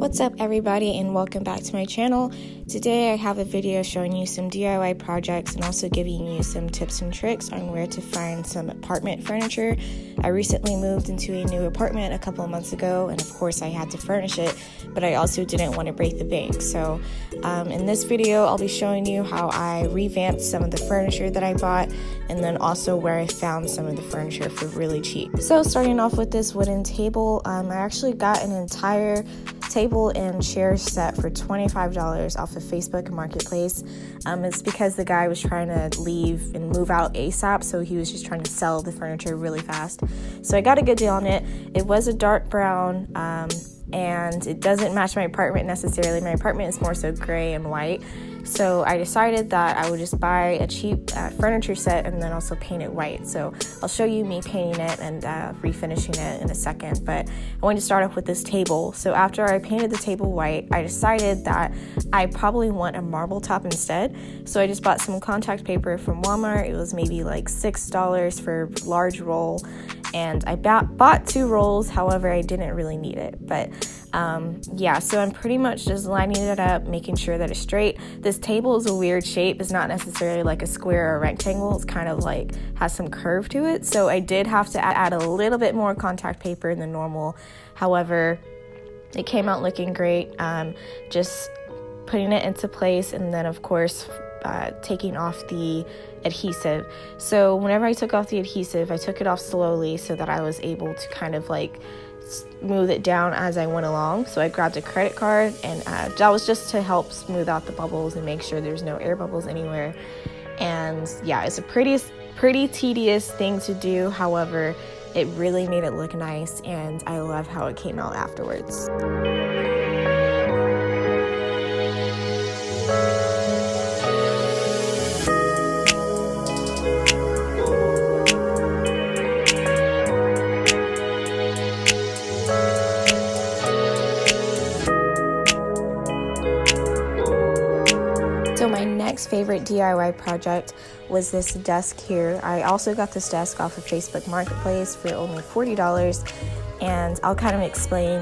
What's up everybody, and welcome back to my channel. Today I have a video showing you some DIY projects and also giving you some tips and tricks on where to find some apartment furniture. I recently moved into a new apartment a couple of months ago, and of course I had to furnish it, but I also didn't want to break the bank. So in this video I'll be showing you how I revamped some of the furniture that I bought, and then also where I found some of the furniture for really cheap. So starting off with this wooden table, I actually got an entire table and chair set for $25 off of Facebook Marketplace. It's because the guy was trying to leave and move out ASAP, so he was just trying to sell the furniture really fast. So I got a good deal on it. It was a dark brown, and it doesn't match my apartment necessarily. My apartment is more so gray and white. So I decided that I would just buy a cheap furniture set and then also paint it white. So I'll show you me painting it and refinishing it in a second. But I wanted to start off with this table. So after I painted the table white, I decided that I probably want a marble top instead. So I just bought some contact paper from Walmart. It was maybe like $6 for a large roll. And I bought 2 rolls, however, I didn't really need it. But yeah, so I'm pretty much just lining it up, making sure that it's straight. This table is a weird shape. It's not necessarily like a square or a rectangle. It's kind of like has some curve to it. So I did have to add a little bit more contact paper than normal. However, it came out looking great. Just putting it into place, and then of course taking off the adhesive. So whenever I took off the adhesive, I took it off slowly so that I was able to kind of like smooth it down as I went along. So I grabbed a credit card, and that was just to help smooth out the bubbles and make sure there's no air bubbles anywhere. And yeah, it's a pretty tedious thing to do. However, it really made it look nice, and I love how it came out afterwards. So my next favorite DIY project was this desk here. I also got this desk off of Facebook Marketplace for only $40, and I'll kind of explain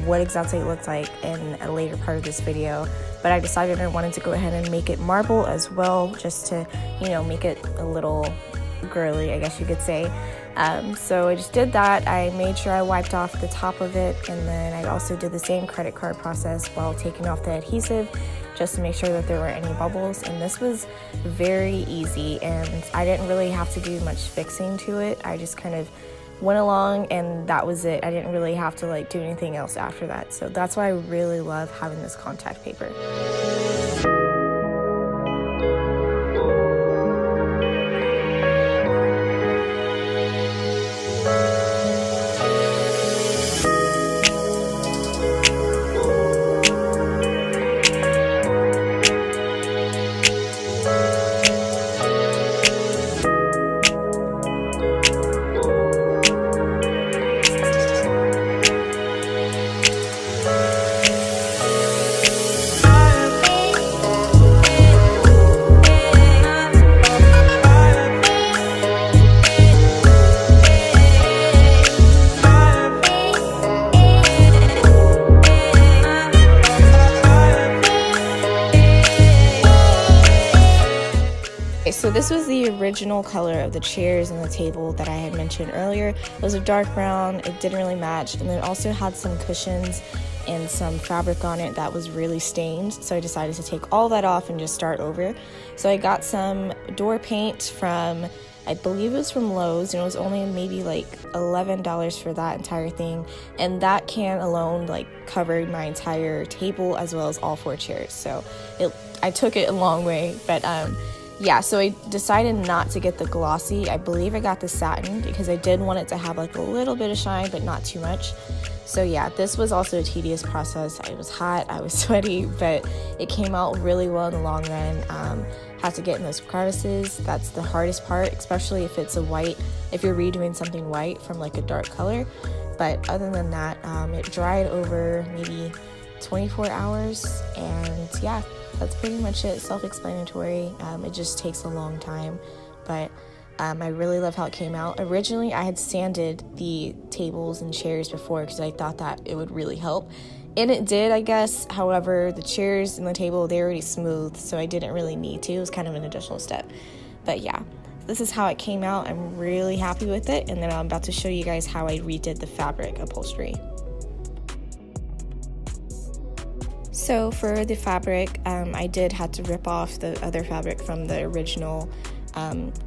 what exactly it looks like in a later part of this video. But I decided I wanted to go ahead and make it marble as well, just to, you know, make it a little girly, I guess you could say. So I just did that. I made sure I wiped off the top of it, and then I also did the same credit card process while taking off the adhesive, just to make sure that there weren't any bubbles. And this was very easy, and I didn't really have to do much fixing to it. I just kind of went along, and that was it. I didn't really have to like do anything else after that. So that's why I really love having this contact paper. So this was the original color of the chairs and the table that I had mentioned earlier. It was a dark brown. It didn't really match, and then also had some cushions and some fabric on it that was really stained. So I decided to take all that off and just start over. So I got some door paint from, I believe it was from Lowe's, and it was only maybe like $11 for that entire thing. And that can alone like covered my entire table as well as all 4 chairs. So I took it a long way, but yeah, so I decided not to get the glossy. I believe I got the satin because I did want it to have like a little bit of shine, but not too much. So yeah, this was also a tedious process. It was hot, I was sweaty, but it came out really well in the long run. Had to get in those crevices. That's the hardest part, especially if it's a white, if you're redoing something white from like a dark color. But other than that, it dried over maybe 24 hours, and yeah, that's pretty much it. Self-explanatory. It just takes a long time, but I really love how it came out. Originally, I had sanded the tables and chairs before because I thought that it would really help, And it did, I guess. However, the chairs and the table, they're already smooth, so I didn't really need to. It was kind of an additional step. But yeah, this is how it came out. I'm really happy with it. And then I'm about to show you guys how I redid the fabric upholstery. So for the fabric, I did have to rip off the other fabric from the original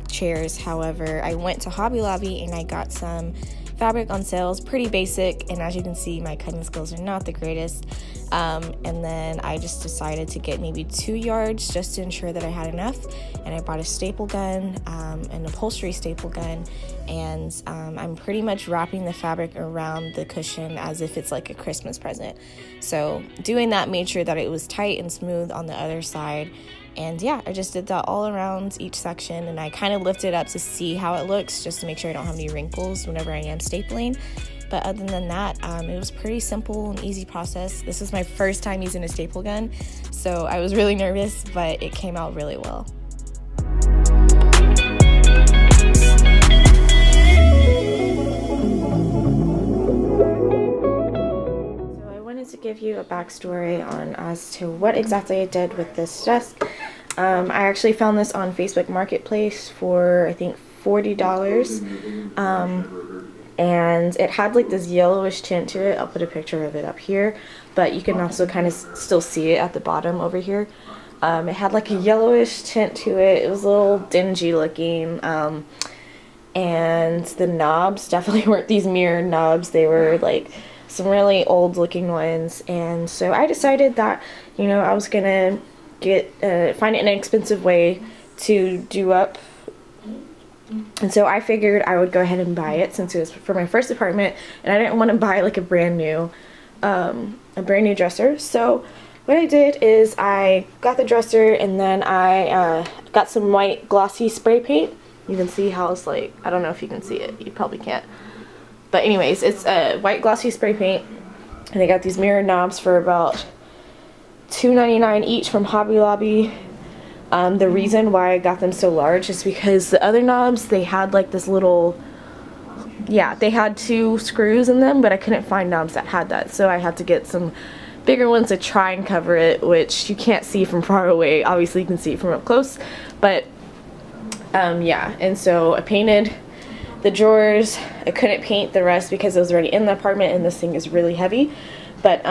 chairs. However, I went to Hobby Lobby and I got some fabric on sales, pretty basic, and as you can see, my cutting skills are not the greatest. And then I just decided to get maybe 2 yards just to ensure that I had enough. And I bought a staple gun, an upholstery staple gun, and I'm pretty much wrapping the fabric around the cushion as if it's like a Christmas present. So doing that made sure that it was tight and smooth on the other side. And yeah, I just did that all around each section, and I kind of lifted it up to see how it looks, just to make sure I don't have any wrinkles whenever I am stapling. But other than that, it was pretty simple and easy process. This was my first time using a staple gun, so I was really nervous, but it came out really well. To give you a backstory on as to what exactly I did with this desk. I actually found this on Facebook Marketplace for I think $40, and it had like this yellowish tint to it. I'll put a picture of it up here, but you can also kind of still see it at the bottom over here. It had like a yellowish tint to it. It was a little dingy looking, and the knobs definitely weren't these mirror knobs. They were like some really old looking ones, and so I decided that, you know, I was gonna find an inexpensive way to do up, and so I figured I would go ahead and buy it since it was for my first apartment, and I didn't want to buy like a brand new dresser. So what I did is I got the dresser, and then I got some white glossy spray paint. You can see how it's like, I don't know if you can see it, you probably can't. But anyways, it's a white glossy spray paint, and I got these mirror knobs for about $2.99 each from Hobby Lobby. The reason why I got them so large is because the other knobs, they had like this little, yeah, they had 2 screws in them, but I couldn't find knobs that had that, so I had to get some bigger ones to try and cover it, which you can't see from far away. Obviously you can see it from up close, but yeah, and so I painted the drawers. I couldn't paint the rest because it was already in the apartment, and this thing is really heavy. But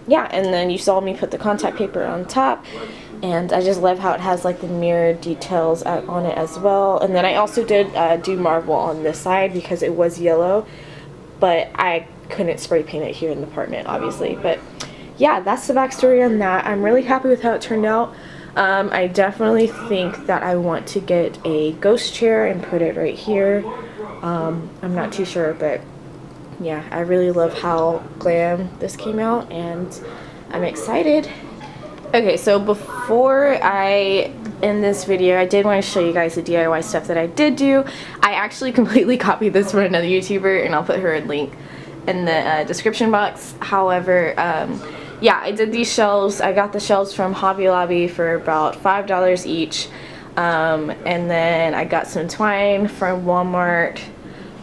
yeah, and then you saw me put the contact paper on top, and I just love how it has like the mirror details on it as well. And then I also did do marble on this side because it was yellow, but I couldn't spray paint it here in the apartment, obviously. But yeah, that's the backstory on that. I'm really happy with how it turned out. I definitely think that I want to get a ghost chair and put it right here. I'm not too sure, but yeah, I really love how glam this came out, and I'm excited. Okay, so before I end this video, I did want to show you guys the DIY stuff that I did do. I actually completely copied this from another YouTuber, and I'll put her link in the description box. However, yeah, I did these shelves. I got the shelves from Hobby Lobby for about $5 each. And then I got some twine from Walmart.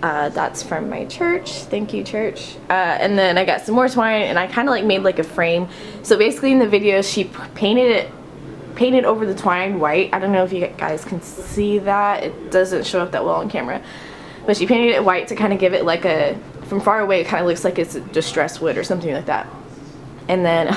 That's from my church. Thank you, church. And then I got some more twine, and I kind of like made like a frame. So basically in the video, she painted over the twine white. I don't know if you guys can see that. It doesn't show up that well on camera. But she painted it white to kind of give it like a, from far away it kind of looks like it's distressed wood or something like that. And then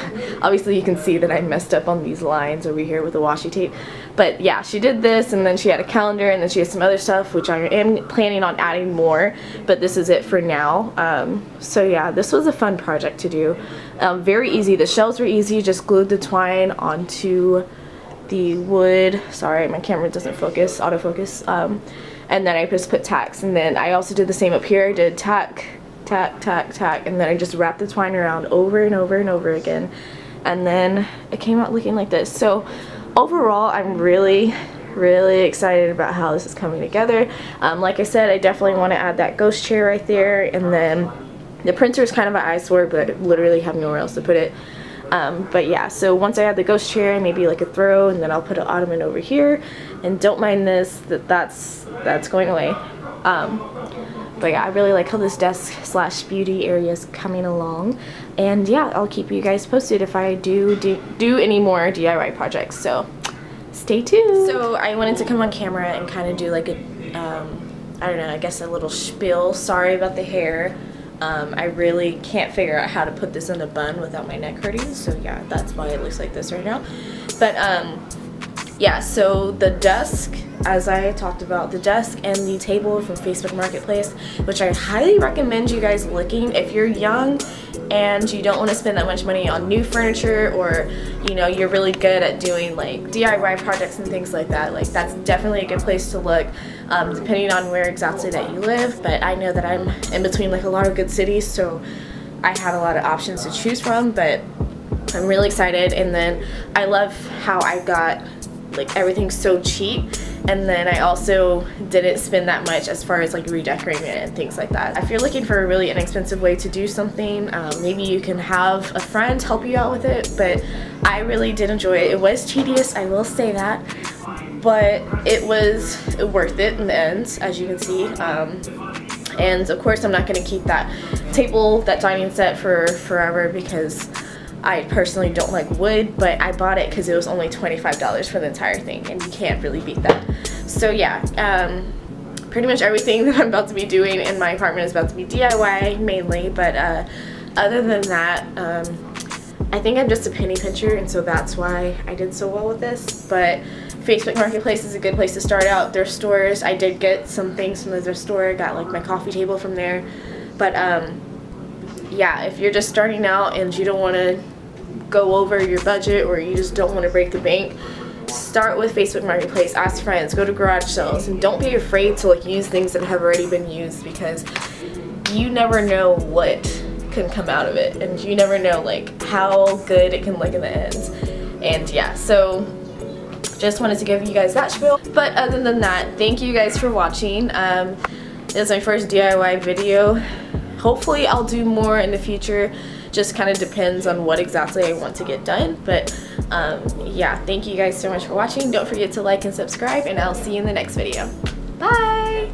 obviously you can see that I messed up on these lines over here with the washi tape. But yeah, she did this, and then she had a calendar, and then she has some other stuff which I am planning on adding more, but this is it for now. So yeah, this was a fun project to do. Very easy. The shelves were easy. Just glued the twine onto the wood. Sorry, my camera doesn't focus, autofocus. And then I just put tacks, and then I also did the same up here. I did tack, tack, tack, tack, and then I just wrapped the twine around over and over and over again, and then it came out looking like this. So overall, I'm really excited about how this is coming together. Like I said, I definitely want to add that ghost chair right there, and then the printer is kind of an eyesore, but I literally have nowhere else to put it. But yeah, so once I add the ghost chair, maybe like a throw, and then I'll put an ottoman over here, and don't mind this, that's going away. But yeah, I really like how this desk slash beauty area is coming along. And yeah, I'll keep you guys posted if I do any more DIY projects. So stay tuned. So I wanted to come on camera and kind of do like a, I don't know, I guess a little spiel. Sorry about the hair. I really can't figure out how to put this in a bun without my neck hurting. So yeah, that's why it looks like this right now. But yeah, so the desk, as I talked about, the desk and the table from Facebook Marketplace, which I highly recommend you guys looking if you're young and you don't want to spend that much money on new furniture, or you know, you're really good at doing like DIY projects and things like that. Like, that's definitely a good place to look, depending on where exactly that you live. But I know that I'm in between like a lot of good cities, so I have a lot of options to choose from. But I'm really excited, and then I love how I got like everything so cheap, and then I also didn't spend that much as far as like redecorating it and things like that. If you're looking for a really inexpensive way to do something, maybe you can have a friend help you out with it, but I really did enjoy it. It was tedious, I will say that, but it was worth it in the end, as you can see. And of course I'm not going to keep that table, that dining set for forever, because I personally don't like wood, but I bought it because it was only $25 for the entire thing, and you can't really beat that. So yeah, pretty much everything that I'm about to be doing in my apartment is about to be DIY mainly, but other than that, I think I'm just a penny pincher, and so that's why I did so well with this. But Facebook Marketplace is a good place to start out. Their stores, I did get some things from their store. I got like my coffee table from there, but yeah, if you're just starting out and you don't want to go over your budget, or you just don't want to break the bank, start with Facebook Marketplace, ask friends, go to garage sales, and don't be afraid to like use things that have already been used, because you never know what can come out of it, and you never know like how good it can look in the end. And yeah, so just wanted to give you guys that spiel. But other than that, thank you guys for watching. This is my first DIY video. Hopefully I'll do more in the future, just kind of depends on what exactly I want to get done. But yeah, thank you guys so much for watching. Don't forget to like and subscribe, and I'll see you in the next video. Bye!